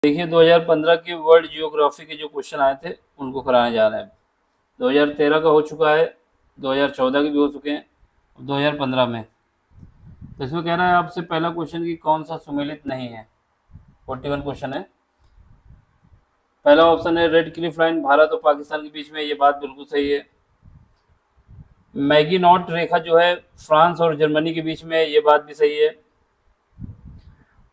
देखिए 2015 के world geography के जो क्वेश्चन आए थे उनको कराने जा रहे हैं। 2013 का हो चुका है, 2014 के भी हो चुके हैं, 2015 में। तो इसमें कह रहा है आपसे पहला क्वेश्चन कि कौन सा सुमेलित नहीं है। 41 क्वेश्चन है। पहला ऑप्शन है रेड क्लिफ लाइन भारत और पाकिस्तान के बीच में, ये बात बिल्कुल सही है। मैगी नॉट रेखा जो है फ्रांस और जर्मनी के बीच में है, ये बात भी सही है।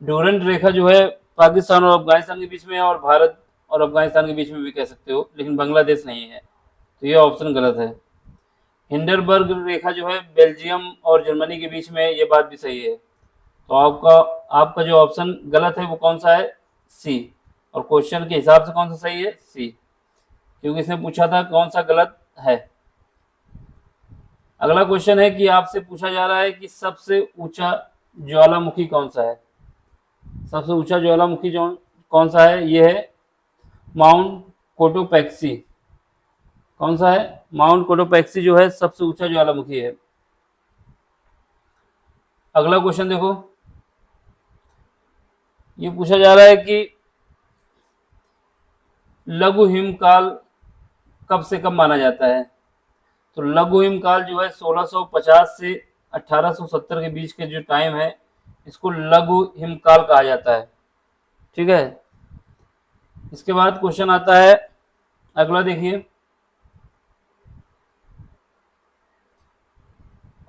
डूरंट रेखा जो है पाकिस्तान और अफगानिस्तान के बीच में है, और भारत और अफगानिस्तान के बीच में भी कह सकते हो, लेकिन बांग्लादेश नहीं है, तो ये ऑप्शन गलत है। हिंडरबर्ग रेखा जो है बेल्जियम और जर्मनी के बीच में है, ये बात भी सही है। तो आपका जो ऑप्शन गलत है वो कौन सा है? सी। और क्वेश्चन के हिसाब से कौन सा सही है? सी, क्योंकि इसने पूछा था कौन सा गलत है। अगला क्वेश्चन है कि आपसे पूछा जा रहा है कि सबसे ऊंचा ज्वालामुखी कौन सा है। सबसे ऊंचा ज्वालामुखी जो कौन सा है? ये है माउंट कोटोपैक्सी। कौन सा है? माउंट कोटोपैक्सी जो है सबसे ऊंचा ज्वालामुखी है। अगला क्वेश्चन देखो, ये पूछा जा रहा है कि लघु हिमकाल कब से कब माना जाता है। तो लघु हिमकाल जो है 1650 से 1870 के बीच के जो टाइम है, इसको लघु हिमकाल कहा जाता है। ठीक है। इसके बाद क्वेश्चन आता है अगला, देखिए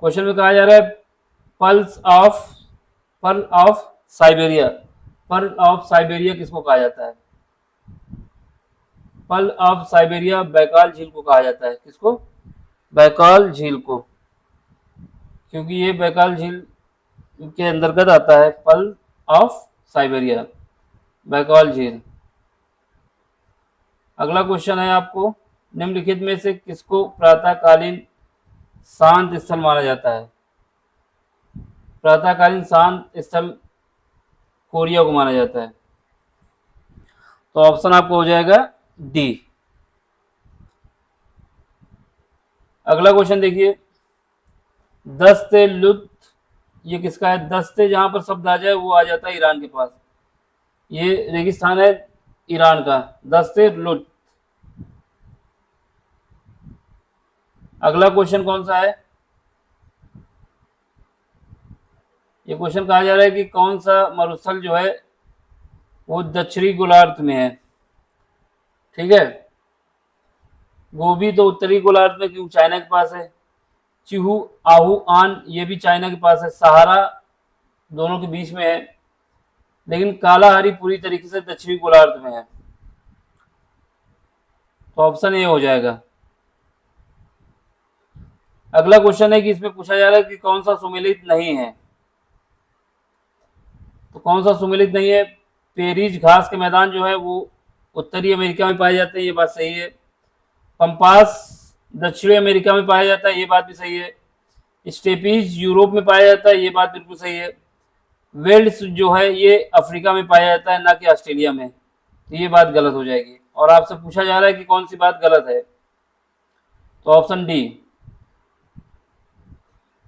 क्वेश्चन में कहा जा रहा है pearl of Siberia. Pearl of Siberia किसको कहा जाता है? पर्ल ऑफ साइबेरिया बैकाल झील को कहा जाता है। किसको? बैकाल झील को, क्योंकि ये बैकाल झील के अंतर्गत आता है पर्ल ऑफ साइबेरिया, बैकाल झील। अगला क्वेश्चन है आपको, निम्नलिखित में से किसको प्रातःकालीन शांत स्थल माना जाता है? प्रातःकालीन शांत स्थल कोरिया को माना जाता है। तो ऑप्शन आपको हो जाएगा डी। अगला क्वेश्चन देखिए, दस्ते लुत्फ, ये किसका है? दस्ते जहां पर शब्द आ जाए वो आ जाता है ईरान के पास। ये रेगिस्तान है ईरान का, दस्ते लुत्फ। अगला क्वेश्चन कौन सा है? ये क्वेश्चन कहा जा रहा है कि कौन सा मरुस्थल जो है वो दक्षिणी गोलार्ध में है। ठीक है। गोबी तो उत्तरी गोलार्ध में, क्योंकि चाइना के पास है। चिहू आहू आन, ये भी चाइना के पास है। सहारा दोनों के बीच में है, लेकिन कालाहारी पूरी तरीके से दक्षिणी गोलार्ध में है। तो ऑप्शन ए हो जाएगा। अगला क्वेश्चन है कि इसमें पूछा जा रहा है कि कौन सा सुमेलित नहीं है। तो कौन सा सुमेलित नहीं है? पेरिज घास के मैदान जो है वो उत्तरी अमेरिका में पाए जाते हैं, ये बात सही है। पंपास दक्षिणी अमेरिका में पाया जाता है, ये बात भी सही है। स्टेपीज यूरोप में पाया जाता है, ये बात बिल्कुल सही है। वेल्स जो है ये अफ्रीका में पाया जाता है, ना कि ऑस्ट्रेलिया में, तो ये बात गलत हो जाएगी। और आपसे पूछा जा रहा है कि कौन सी बात गलत है, तो ऑप्शन डी।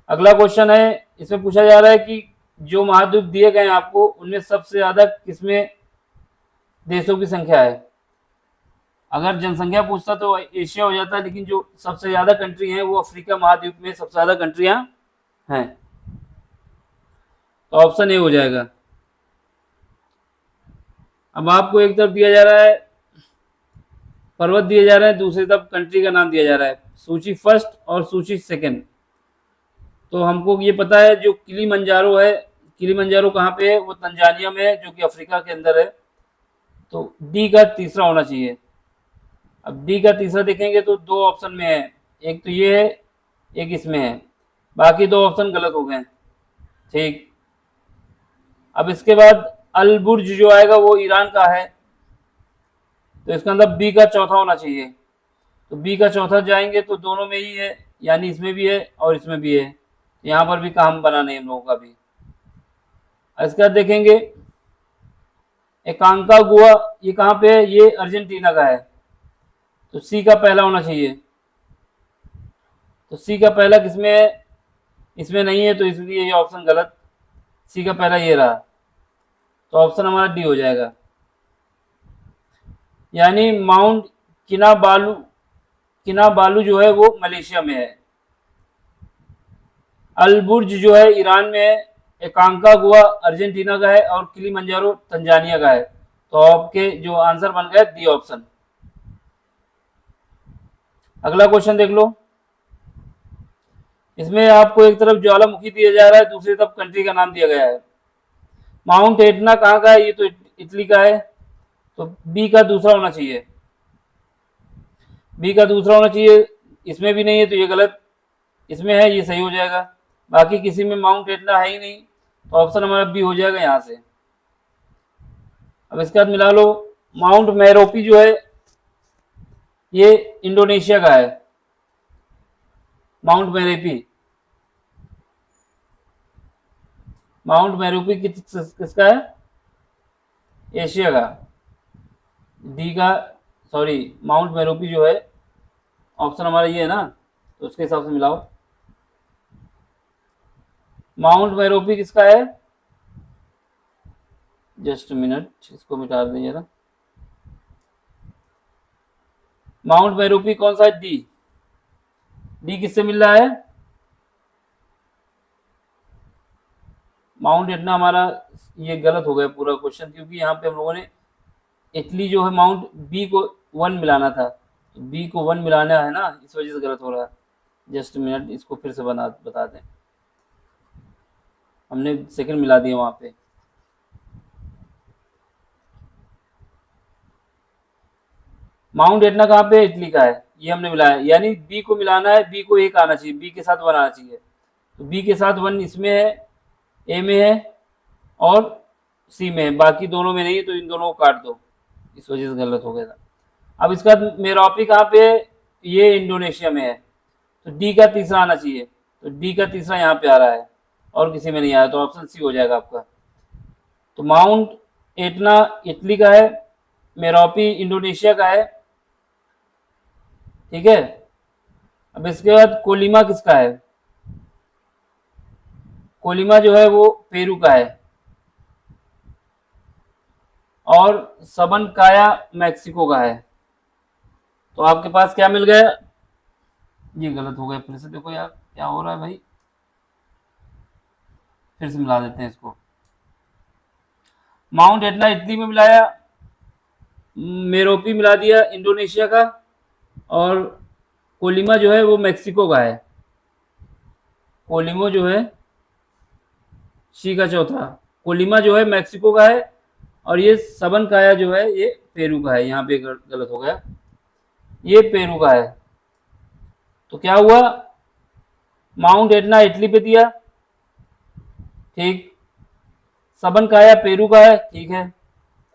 अगला क्वेश्चन है, इसमें पूछा जा रहा है कि जो महाद्वीप दिए गए आपको उनमें सबसे ज्यादा किसमें देशों की संख्या है। अगर जनसंख्या पूछता तो एशिया हो जाता है, लेकिन जो सबसे ज्यादा कंट्री हैं वो अफ्रीका महाद्वीप में सबसे ज्यादा कंट्रियां हैं। तो ऑप्शन ए हो जाएगा। अब आपको एक तरफ दिया जा रहा है पर्वत दिए जा रहे हैं, दूसरी तरफ कंट्री का नाम दिया जा रहा है, सूची फर्स्ट और सूची सेकंड। तो हमको ये पता है जो किलीमंजारो है, किलीमंजारो कहाँ पे है? वो तंजानिया में है, जो कि अफ्रीका के अंदर है। तो डी का तीसरा होना चाहिए। अब डी का तीसरा देखेंगे तो दो ऑप्शन में है, एक तो ये है, एक इसमें है, बाकी दो ऑप्शन गलत हो गए। ठीक। अब इसके बाद अलबुर्ज जो आएगा वो ईरान का है, तो इसका मतलब बी का चौथा होना चाहिए। तो बी का चौथा जाएंगे तो दोनों में ही है, यानी इसमें भी है और इसमें भी है। यहाँ पर भी काम बना नहीं हम लोगों का भी। इसका देखेंगे एकांका गुआ, ये कहाँ पे है? ये अर्जेंटीना का है, तो सी का पहला होना चाहिए। तो सी का पहला किसमें है? इसमें नहीं है, तो इसलिए ये ऑप्शन गलत। सी का पहला ये रहा, तो ऑप्शन हमारा डी हो जाएगा। यानी माउंट किनाबालू, किनाबालू जो है वो मलेशिया में है। अलबुर्ज जो है ईरान में है। एकांकागुआ अर्जेंटीना का है और किलिमंजारो तंजानिया का है। तो आपके जो आंसर बन गए डी ऑप्शन। अगला क्वेश्चन देख लो। इसमें आपको एक तरफ ज्वालामुखी दिया जा रहा है, दूसरी तरफ कंट्री का नाम दिया गया है। माउंट एटना कहाँ का है? ये तो इटली का है, तो बी का दूसरा होना चाहिए। बी का दूसरा होना चाहिए। इसमें भी नहीं है तो ये गलत, इसमें है, ये सही हो जाएगा। बाकी किसी में माउंट एटना है ही नहीं, तो ऑप्शन हमारा बी हो जाएगा यहाँ से। अब इसके बाद मिला लो। माउंट मेरोपी जो है ये इंडोनेशिया का है। माउंट मेरोपी, माउंट मेरोपी किसका है? एशिया का। डी का, सॉरी, माउंट मेरोपी जो है ऑप्शन हमारा ये है ना, तो उसके हिसाब से मिलाओ। माउंट मेरोपी किसका है? जस्ट मिनट, इसको मिटा दें जरा। माउंट मेरोपी कौन सा है? डी। डी किससे मिल रहा है? माउंट एटना हमारा ये गलत हो गया पूरा क्वेश्चन, क्योंकि यहाँ पे हम लोगों ने इटली जो है माउंट बी को 1 मिलाना था, तो बी को 1 मिलाना है ना, इस वजह से गलत हो रहा है। जस्ट मिनट, इसको फिर से बता दें। हमने सेकंड मिला दिया वहाँ पे। माउंट एटना कहाँ पे? इटली का है, ये हमने मिलाया, यानी बी को मिलाना है, बी को 1 आना चाहिए, बी के साथ 1 आना चाहिए। तो बी के साथ 1 इसमें है, ए में है और सी में है, बाकी दोनों में नहीं है, तो इन दोनों को काट दो, इस वजह से गलत हो गया था। अब इसका मेरोपी कहाँ पे है? ये इंडोनेशिया में है, तो डी का तीसरा आना चाहिए, तो डी का तीसरा यहाँ पे आ रहा है और किसी में नहीं आया, तो ऑप्शन सी हो जाएगा आपका। तो माउंट एटना इटली का है, मेरोपी इंडोनेशिया का है, ठीक है। अब इसके बाद कोलिमा किसका है? कोलिमा जो है वो पेरू का है और सबनकाया मैक्सिको का है। तो आपके पास क्या मिल गया? ये गलत हो गया, फिर से देखो यार क्या हो रहा है भाई, फिर से मिला देते हैं इसको। माउंट एटना इटली में मिलाया, मेरोपी मिला दिया इंडोनेशिया का, और कोलिमा जो है वो मैक्सिको का है। कोलिमो जो है सी का चौथा, कोलिमा जो है मैक्सिको का है, और ये सबनकाया जो है ये पेरू का है। यहाँ पे गलत हो गया, ये पेरू का है। तो क्या हुआ? माउंट एटना इटली पे दिया, ठीक। सबनकाया पेरू का है, ठीक है।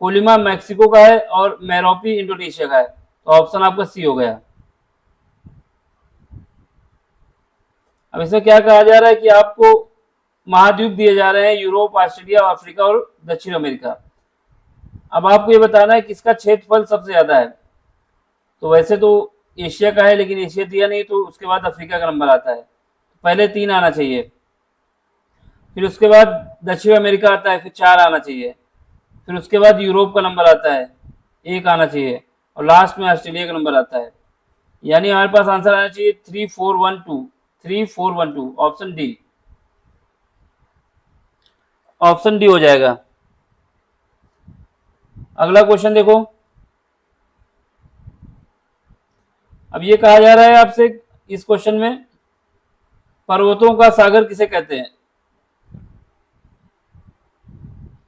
कोलिमा मैक्सिको का है और मेरोपी इंडोनेशिया का है, तो ऑप्शन आपका सी हो गया। अब इसमें क्या कहा जा रहा है कि आपको महाद्वीप दिए जा रहे हैं, यूरोप, ऑस्ट्रेलिया, अफ्रीका और दक्षिण अमेरिका। अब आपको ये बताना है किसका क्षेत्रफल सबसे ज्यादा है। तो वैसे तो एशिया का है, लेकिन एशिया दिया नहीं, तो उसके बाद अफ्रीका का नंबर आता है, पहले 3 आना चाहिए, फिर उसके बाद दक्षिण अमेरिका आता है, फिर 4 आना चाहिए, फिर उसके बाद यूरोप का नंबर आता है, 1 आना चाहिए, और लास्ट में ऑस्ट्रेलिया का नंबर आता है। यानी हमारे पास आंसर आना चाहिए 3412, 3412, ऑप्शन डी। ऑप्शन डी हो जाएगा। अगला क्वेश्चन देखो। अब ये कहा जा रहा है आपसे इस क्वेश्चन में, पर्वतों का सागर किसे कहते हैं?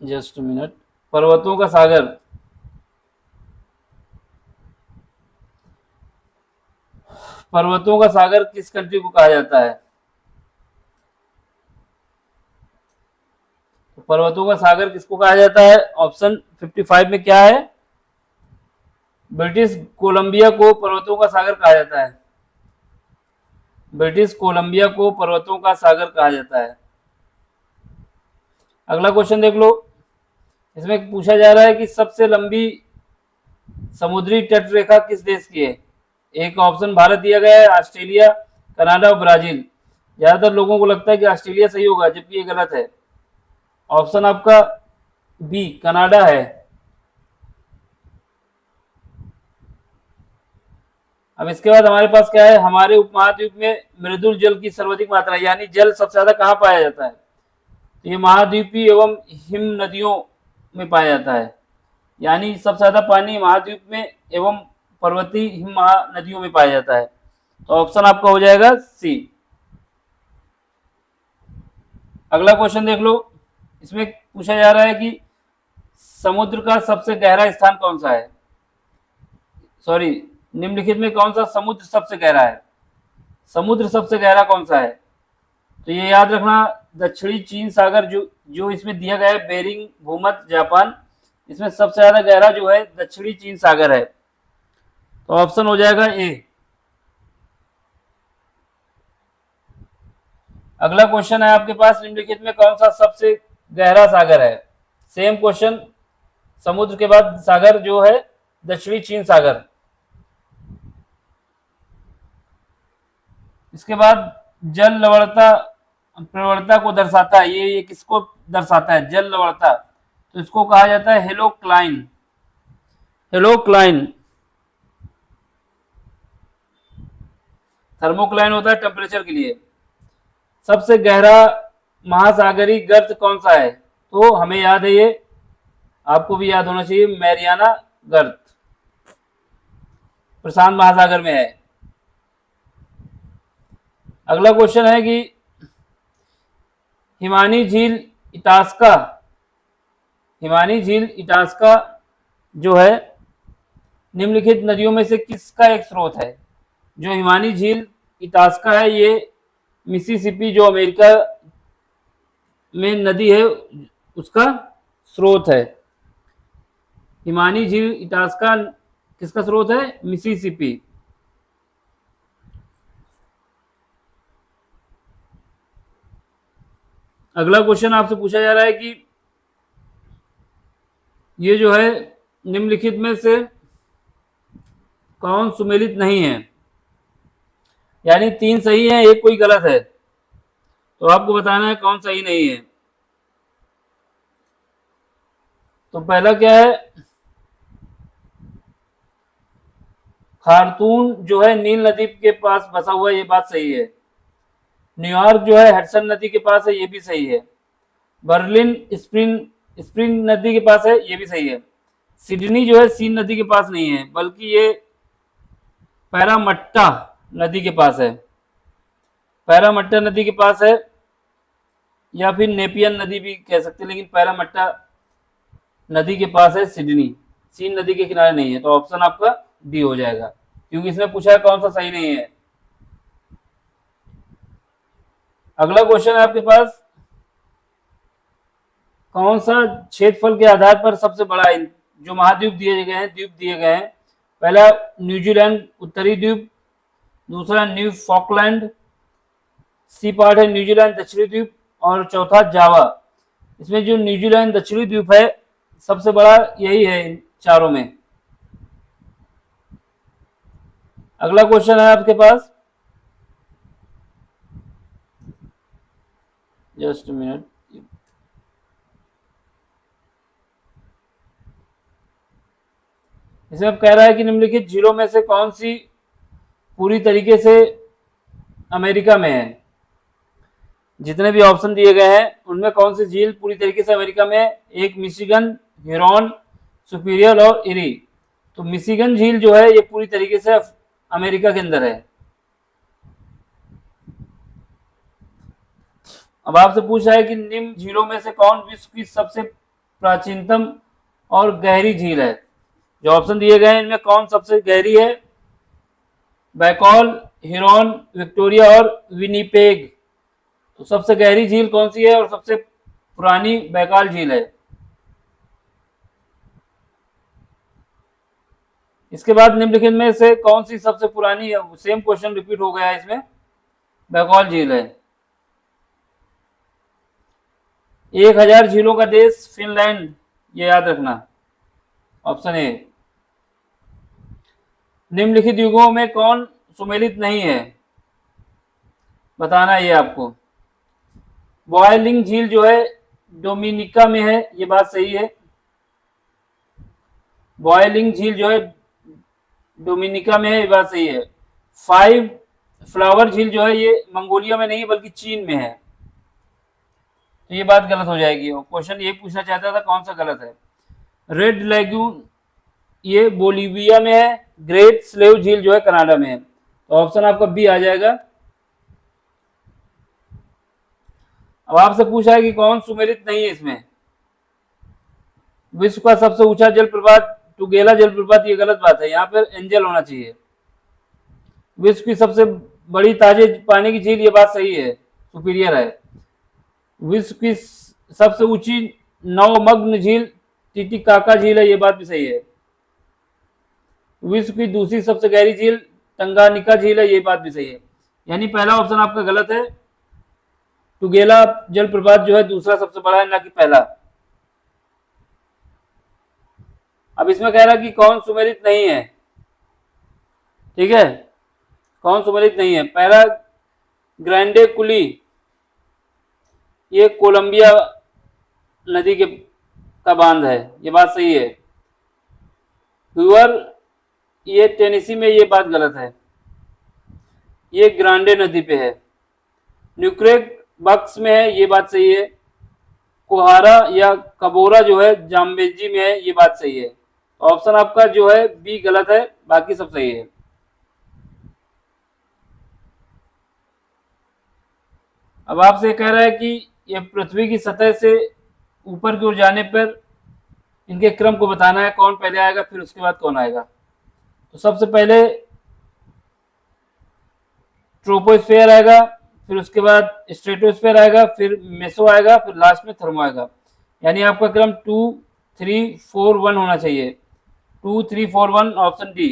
जस्ट मिनट, पर्वतों का सागर, पर्वतों का सागर किस कंट्री को कहा जाता है? तो पर्वतों का सागर किसको कहा जाता है? ऑप्शन 55 में क्या है? ब्रिटिश कोलंबिया को पर्वतों का सागर कहा जाता है। ब्रिटिश कोलंबिया को पर्वतों का सागर कहा जाता है। अगला क्वेश्चन देख लो। इसमें पूछा जा रहा है कि सबसे लंबी समुद्री तट रेखा किस देश की है? एक ऑप्शन भारत दिया गया है, ऑस्ट्रेलिया, कनाडा और ब्राजील। ज्यादातर लोगों को लगता है कि ऑस्ट्रेलिया सही होगा, जबकि ये गलत है। ऑप्शन आपका बी कनाडा है। अब इसके बाद हमारे पास क्या है, हमारे उपमहाद्वीप में मृदुल जल की सर्वाधिक मात्रा, यानी जल सबसे ज्यादा कहाँ पाया जाता है, तो ये महाद्वीपीय एवं हिम नदियों में पाया जाता है, यानी सबसे ज्यादा पानी महाद्वीप में एवं पर्वतीय हिम महानदियों में पाया जाता है। तो ऑप्शन आपका हो जाएगा सी। अगला क्वेश्चन देख लो, इसमें पूछा जा रहा है कि समुद्र का सबसे गहरा स्थान कौन सा है, सॉरी, निम्नलिखित में कौन सा समुद्र सबसे गहरा है, समुद्र सबसे गहरा कौन सा है, तो ये याद रखना, दक्षिणी चीन सागर जो इसमें दिया गया है, बेरिंग भूमध्य जापान, इसमें सबसे ज्यादा गहरा जो है दक्षिणी चीन सागर है। तो ऑप्शन हो जाएगा ए। अगला क्वेश्चन है आपके पास, निम्नलिखित में कौन सा सबसे गहरा सागर है, सेम क्वेश्चन, समुद्र के बाद सागर जो है दक्षिणी चीन सागर। इसके बाद जल लवणता प्रवणता को दर्शाता है, ये किसको दर्शाता है, जल लवणता, तो इसको कहा जाता है हेलोक्लाइन, हेलोक्लाइन। थर्मोक्लाइन होता है टेम्परेचर के लिए। सबसे गहरा महासागरीय गर्त कौन सा है, तो हमें याद है, ये आपको भी याद होना चाहिए, मैरियाना गर्त, प्रशांत महासागर में है। अगला क्वेश्चन है कि हिमानी झील इटास्का, हिमानी झील इटास्का जो है निम्नलिखित नदियों में से किसका एक स्रोत है, जो हिमानी झील इटास्का है ये मिसिसिपी जो अमेरिका में नदी है उसका स्रोत है। हिमानी झील इटास्का किसका स्रोत है, मिसिसिपी। अगला क्वेश्चन आपसे पूछा जा रहा है कि ये जो है निम्नलिखित में से कौन सुमेलित नहीं है, यानी 3 सही है, एक कोई गलत है, तो आपको बताना है कौन सही नहीं है। तो पहला क्या है, खार्तूम जो है नील नदी के पास बसा हुआ है, ये बात सही है। न्यूयॉर्क जो है हडसन नदी के पास है, ये भी सही है। बर्लिन स्प्रिंग नदी के पास है, ये भी सही है। सिडनी जो है सीन नदी के पास नहीं है, बल्कि ये पैरामट्टा नदी के पास है, पैरामट्टा नदी के पास है, या फिर नेपियन नदी भी कह सकते हैं, लेकिन पैरामट्टा नदी के पास है सिडनी, सीन नदी के किनारे नहीं है। तो ऑप्शन आपका डी हो जाएगा, क्योंकि इसमें पूछा है कौन सा सही नहीं है। अगला क्वेश्चन है आपके पास, कौन सा क्षेत्रफल के आधार पर सबसे बड़ा जो महाद्वीप दिए गए हैं, द्वीप दिए गए हैं, पहला न्यूजीलैंड उत्तरी द्वीप, दूसरा न्यू फॉकलैंड, सी पार्ट है न्यूजीलैंड दक्षिणी द्वीप, और चौथा जावा। इसमें जो न्यूजीलैंड दक्षिणी द्वीप है सबसे बड़ा यही है इन चारों में। अगला क्वेश्चन है आपके पास, जस्ट मिनट, इसमें कह रहा है कि निम्नलिखित झीलों में से कौन सी पूरी तरीके से अमेरिका में है, जितने भी ऑप्शन दिए गए हैं उनमें कौन सी झील पूरी तरीके से अमेरिका में है, एक मिशिगन, ह्यूरॉन, सुपीरियर और इरी। तो मिशिगन झील जो है ये पूरी तरीके से अमेरिका के अंदर है। अब आपसे पूछा है कि निम्न झीलों में से कौन विश्व की सबसे प्राचीनतम और गहरी झील है, जो ऑप्शन दिए गए हैं इनमें कौन सबसे गहरी है, बैकॉल, हिरॉन, विक्टोरिया और विनिपेग। तो सबसे गहरी झील कौन सी है और सबसे पुरानी बैकाल झील है। इसके बाद निम्नलिखित में से कौन सी सबसे पुरानी है, सेम क्वेश्चन रिपीट हो गया है इसमें, बैकॉल झील है। 1000 झीलों का देश फिनलैंड, ये याद रखना, ऑप्शन ए। निम्नलिखित युगों में कौन सुमेलित नहीं है, बताना ये आपको। बॉयलिंग झील जो है डोमिनिका में है, ये बात सही है। बॉयलिंग झील जो है डोमिनिका में है, ये बात सही है। 5 फ्लावर झील जो है ये मंगोलिया में नहीं है बल्कि चीन में है, तो ये बात गलत हो जाएगी। और क्वेश्चन ये पूछना चाहता था कौन सा गलत है। रेड लेगून ये बोलीविया में है, ग्रेट स्लेव झील जो है कनाडा में है, तो ऑप्शन आपका बी आ जाएगा। अब आपसे पूछा है कि कौन सुमेलित नहीं है इसमें। विश्व का सबसे ऊंचा जलप्रपात टुगेला जलप्रपात, ये गलत बात है, यहाँ पर एंजल होना चाहिए। विश्व की सबसे बड़ी ताजे पानी की झील, ये बात सही है, सुपीरियर है। विश्व की सबसे ऊंची नवमग्न झील टिटिकाका झील है, ये बात भी सही है। विश्व की दूसरी सबसे गहरी झील टंगानिका झील है, ये बात भी सही है। यानी पहला ऑप्शन आपका गलत है, टुगेला जलप्रपात जो है दूसरा सबसे बड़ा है, ना कि पहला। अब इसमें कह रहा है कि कौन सुमेलित नहीं है, ठीक है, कौन सुमेलित नहीं है। पहला ग्रैंडे कुली, ये कोलंबिया नदी के का बांध है, ये बात सही है। हुअर ये टेनेसी में, ये बात गलत है, ये ग्रांडे नदी पे है। न्यूक्रेक बक्स में है, ये बात सही है। कोहारा या कबोरा जो है जाम्बेजी में है, ये बात सही है। ऑप्शन आपका जो है बी गलत है, बाकी सब सही है। अब आपसे कह रहा है कि ये पृथ्वी की सतह से ऊपर की ओर जाने पर इनके क्रम को बताना है, कौन पहले आएगा फिर उसके बाद कौन आएगा। तो सबसे पहले ट्रोपोस्फेयर आएगा, फिर उसके बाद स्ट्रेटोस्फेयर आएगा, फिर मेसो आएगा, फिर लास्ट में थर्मो आएगा। यानी आपका क्रम 2 3 4 1 होना चाहिए। 2 3 4 1 ऑप्शन डी।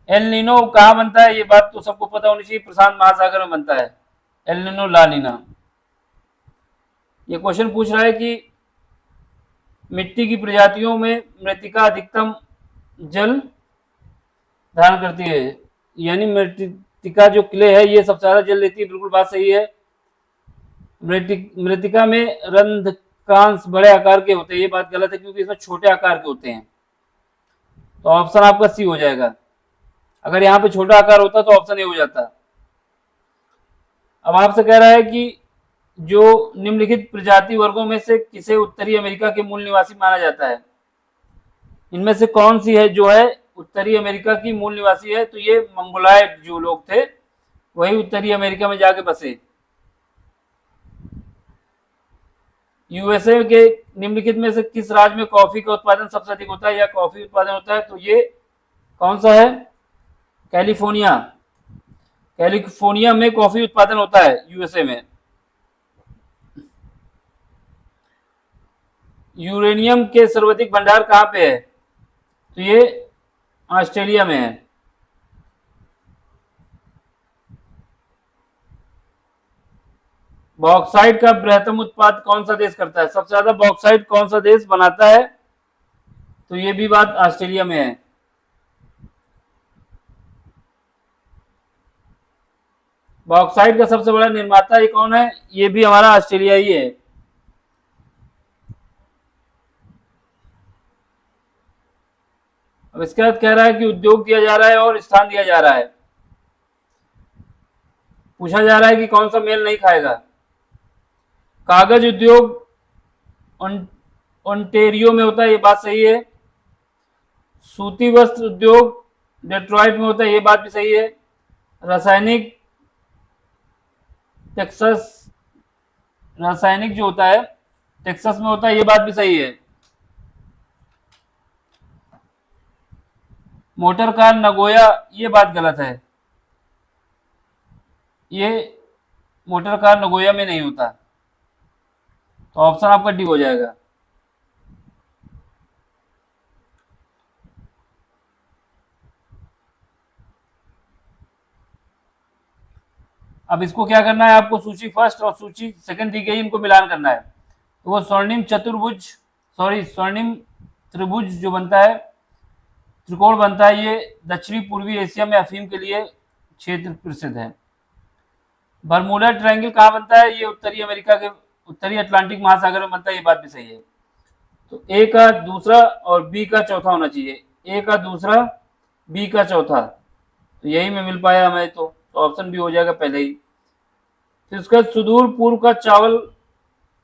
एल नीनो कहाँ बनता है, ये बात तो सबको पता होनी चाहिए, प्रशांत महासागर में बनता है एल नीनो ला नीना। ये क्वेश्चन पूछ रहा है कि मिट्टी की प्रजातियों में मृत्तिका अधिकतम जल धारण करती है, यानी मृत्तिका जो क्ले है ये सबसे ज्यादा जल लेती है, बिल्कुल बात सही है। मृत्तिका में रंध्रकांश बड़े आकार के होते हैं, ये बात गलत है क्योंकि इसमें छोटे आकार के होते हैं, तो ऑप्शन आपका सी हो जाएगा। अगर यहाँ पे छोटा आकार होता तो ऑप्शन ए हो जाता। अब आपसे कह रहा है कि जो निम्नलिखित प्रजाति वर्गों में से किसे उत्तरी अमेरिका के मूल निवासी माना जाता है। इनमें से कौन सी है जो है उत्तरी अमेरिका की मूल निवासी है, तो ये मंगोलायड जो लोग थे वही उत्तरी अमेरिका में जाके बसे। यूएसए के निम्नलिखित में से किस राज्य में कॉफी का उत्पादन सबसे अधिक होता है या कॉफी उत्पादन होता है, तो ये कौन सा है, कैलिफोर्निया। कैलिफोर्निया में कॉफी उत्पादन होता है यूएसए में। यूरेनियम के सर्वाधिक भंडार कहाँ पे है, तो ये ऑस्ट्रेलिया में है। बॉक्साइट का बृहत्तम उत्पाद कौन सा देश करता है, सबसे ज्यादा बॉक्साइट कौन सा देश बनाता है, तो ये भी बात ऑस्ट्रेलिया में है। बॉक्साइट का सबसे बड़ा निर्माता ये कौन है, ये भी हमारा ऑस्ट्रेलिया ही है। अब इसके बाद कह रहा है कि उद्योग दिया जा रहा है और स्थान दिया जा रहा है। पूछा जा रहा है कि कौन सा मेल नहीं खाएगा। कागज उद्योग ओंटेरियो में होता है, ये बात सही है। सूती वस्त्र उद्योग डेट्रॉइट में होता है, ये बात भी सही है। रासायनिक जो होता है टेक्सास में होता है, ये बात भी सही है। मोटर कार नगोया, ये बात गलत है, ये मोटर कार नगोया में नहीं होता, तो ऑप्शन आपका डी हो जाएगा। अब इसको क्या करना है, आपको सूची फर्स्ट और सूची सेकंड दी गई, इनको मिलान करना है। तो वो स्वर्णिम त्रिभुज जो बनता है, त्रिकोण बनता है, ये दक्षिणी पूर्वी एशिया में अफीम के लिए क्षेत्र प्रसिद्ध है। बरमूडा ट्रायंगल कहाँ बनता है, ये उत्तरी अमेरिका के उत्तरी अटलांटिक महासागर में बनता है, ये बात भी सही है। तो ए का दूसरा और बी का चौथा होना चाहिए, ए का दूसरा बी का चौथा, तो यही में मिल पाया हमें, तो ऑप्शन बी हो जाएगा पहले ही। फिर उसका सुदूर पूर्व का चावल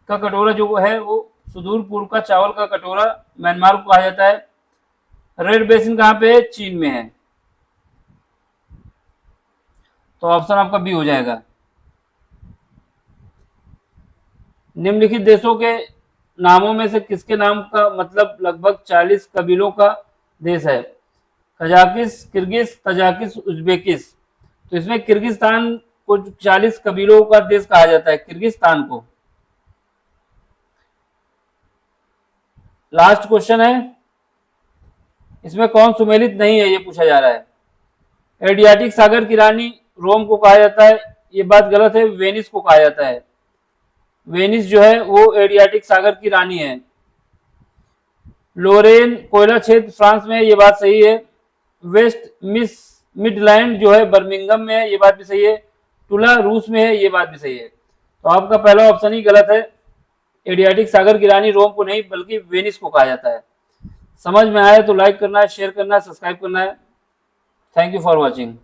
का कटोरा जो है वो सुदूर पूर्व का चावल का कटोरा म्यांमार को कहा जाता है। रेड बेसिन कहाँ पे है? चीन में है, तो ऑप्शन आपका बी हो जाएगा। निम्नलिखित देशों के नामों में से किसके नाम का मतलब लगभग 40 कबीलों का देश है? कजाकिस, किर्गिज, तजाकिस, उज्बेकिस। तो इसमें किर्गिस्तान को 40 कबीलों का देश कहा जाता है, किर्गिस्तान को। लास्ट क्वेश्चन है, इसमें कौन सुमेलित नहीं है ये पूछा जा रहा है। एडियाटिक सागर की रानी रोम को कहा जाता है, ये बात गलत है, वेनिस को कहा जाता है। वेनिस जो है वो एडियाटिक सागर की रानी है। लोरेन कोयला क्षेत्र फ्रांस में है, ये बात सही है। वेस्ट मिडलैंड जो है बर्मिंगम में है, ये बात भी सही है। टुला रूस में है, ये बात भी सही है। तो आपका पहला ऑप्शन ही गलत है, एडियाटिक सागर की रानी रोम को नहीं बल्कि वेनिस को कहा जाता है। समझ में आया तो लाइक करना है, शेयर करना है, सब्सक्राइब करना है। Thank you for watching.